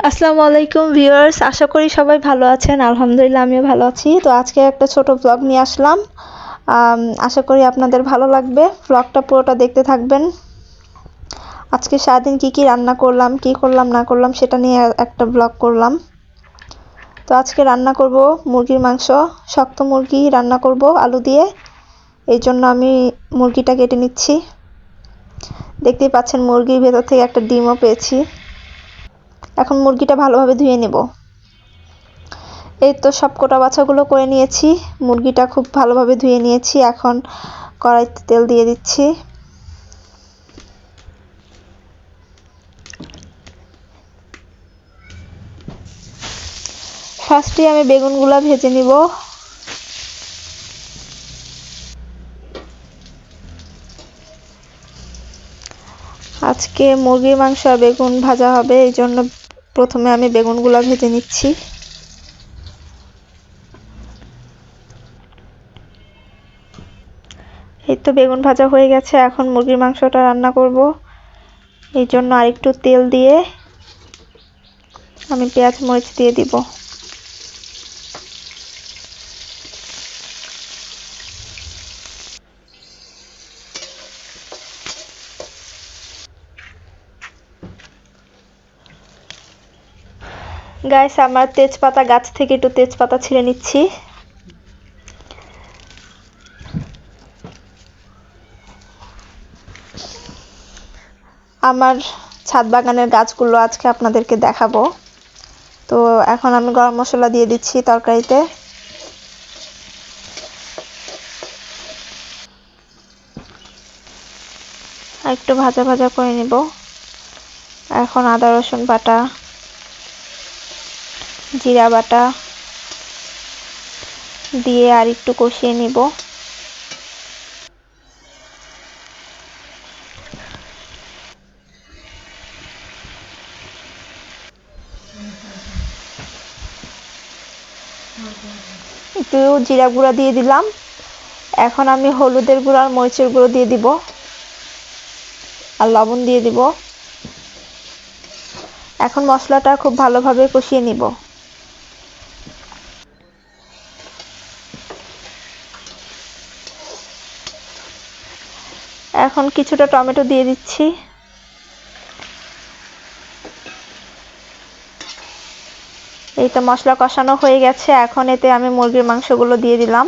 আসসালামু আলাইকুম ভিউয়ার্স, আশা করি সবাই ভালো আছেন। আলহামদুলিল্লাহ আমিও ভালো আছি। তো আজকে একটা ছোট ব্লগ নিয়ে আসলাম। আশা করি আপনাদের ভালো লাগবে। ব্লগটা পুরোটা দেখতে থাকবেন। আজকে সারাদিন কি রান্না করলাম, কি করলাম না করলাম সেটা নিয়ে একটা ব্লগ করলাম। তো আজকে রান্না করব মুরগির মাংস, শক্ত মুরগি রান্না করব আলু দিয়ে। এই জন্য আমি মুরগিটা কেটে নিচ্ছি। দেখতেই পাচ্ছেন মুরগির ভেতর থেকে একটা ডিমও পেয়েছি। এখন মুরগিটা ভালোভাবে ধুয়ে নেব। এই তো সব কোটা বাছাগুলো করে নিয়েছি। মুরগিটা খুব ভালোভাবে ধুয়ে নিয়েছি। এখন কড়াইতে তেল দিয়ে দিচ্ছি। ফার্স্টে আমি বেগুনগুলো ভেজে নিব। আজকে মুরগির মাংস আর বেগুন ভাজা হবে, এই জন্য প্রথমে আমি বেগুনগুলো ভেজে নিচ্ছি। এই তো বেগুন ভাজা হয়ে গেছে। এখন মুরগির মাংসটা রান্না করব। এই জন্য আরেকটু তেল দিয়ে আমি পেঁয়াজ মরিচ দিয়ে দিব। গাইস, আমার তেজপাতা গাছ থেকে একটু তেজপাতা ছিঁড়ে নিচ্ছি। আমার ছাদ বাগানের গাছগুলো আজকে আপনাদেরকে দেখাবো। তো এখন আমি গরম মশলা দিয়ে দিচ্ছি তরকারিতে। আর একটু ভাজা ভাজা করে নিব। এখন আদা রসুন বাটা, জিরা বাটা দিয়ে আর একটু কষিয়ে নিব। একটু জিরা গুঁড়া দিয়ে দিলাম। এখন আমি হলুদের গুঁড়া আর মরিচের গুঁড়ো দিয়ে দিব আর লবণ দিয়ে দিব। এখন মশলাটা খুব ভালোভাবে কষিয়ে নিব। এখন কিছুটা টমেটো দিয়ে দিচ্ছি। এই তো মশলা কষানো হয়ে গেছে। এখন এতে আমি মুরগির মাংসগুলো দিয়ে দিলাম।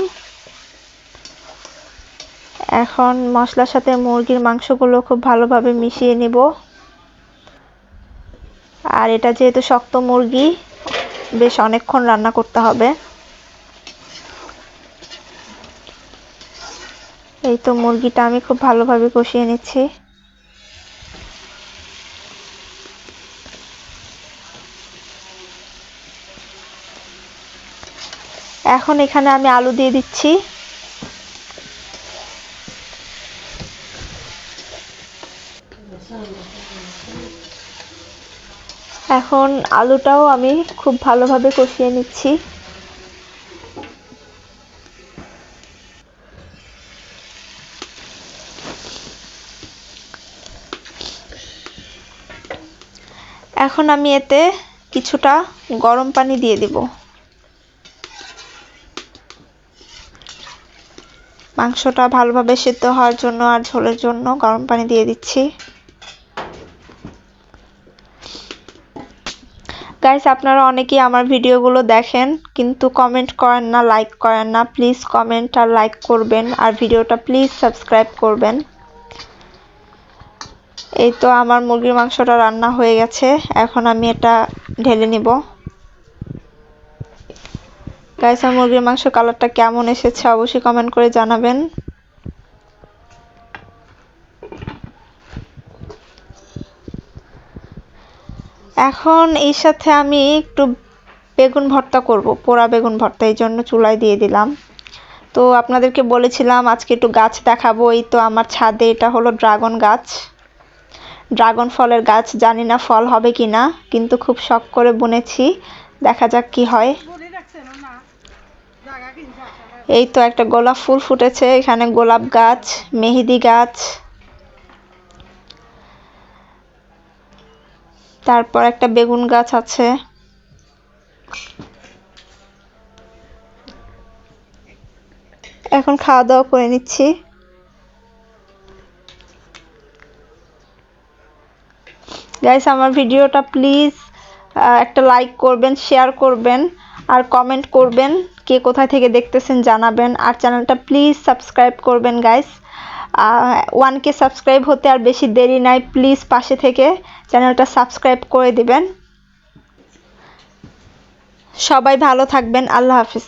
এখন মশলার সাথে মুরগির মাংসগুলো খুব ভালোভাবে মিশিয়ে নিব। আর এটা যেহেতু শক্ত মুরগি, বেশ অনেকক্ষণ রান্না করতে হবে। এই তো মুরগিটা আমি খুব ভালোভাবে কষিয়ে নিচ্ছি। এখন এখানে আমি আলু দিয়ে দিচ্ছি। এখন আলুটাও আমি খুব ভালোভাবে কষিয়ে নিচ্ছি। এখন আমি এতে কিছুটা গরম পানি দিয়ে দিব। মাংসটা ভালোভাবে সিদ্ধ হওয়ার জন্য আর ঝোলের জন্য গরম পানি দিয়ে দিচ্ছি। গাইস, আপনারা অনেকেই আমার ভিডিওগুলো দেখেন কিন্তু কমেন্ট করেন না, লাইক করেন না। প্লিজ কমেন্ট আর লাইক করবেন আর ভিডিওটা প্লিজ সাবস্ক্রাইব করবেন। এই তো আমার মুরগির মাংসটা রান্না হয়ে গেছে। এখন আমি এটা ঢেলে নিব। গাইস, আমার মুরগির মাংস কালারটা কেমন এসেছে অবশ্যই কমেন্ট করে জানাবেন। এখন এর সাথে আমি একটু বেগুন ভর্তা করব, পোড়া বেগুন ভর্তা। এই জন্য চুলায় দিয়ে দিলাম। তো আপনাদেরকে বলেছিলাম আজকে একটু গাছ দেখাবো। এই তো আমার ছাদে, এটা হলো ড্রাগন গাছ, ড্রাগন ফলের গাছ। জানি না ফল হবে কিনা, কিন্তু খুব শখ করে বুনেছি। দেখা যাক কি হয়। এই তো একটা গোলাপ ফুল ফুটেছে এখানে, গোলাপ গাছ, মেহেদি গাছ। তারপর একটা বেগুন গাছ আছে। এখন খাওয়া দাওয়া করে নিচ্ছি। গাইস, আমার ভিডিওটা প্লিজ একটা লাইক করবেন, শেয়ার করবেন আর কমেন্ট করবেন, কে কোথায় থেকে দেখতেছেন জানাবেন। আর চ্যানেলটা প্লিজ সাবস্ক্রাইব করবেন গাইস। 1K সাবস্ক্রাইব হতে আর বেশি দেরি নাই, প্লিজ পাশে থেকে চ্যানেলটা সাবস্ক্রাইব করে দিবেন। সবাই ভালো থাকবেন, আল্লাহ হাফিজ।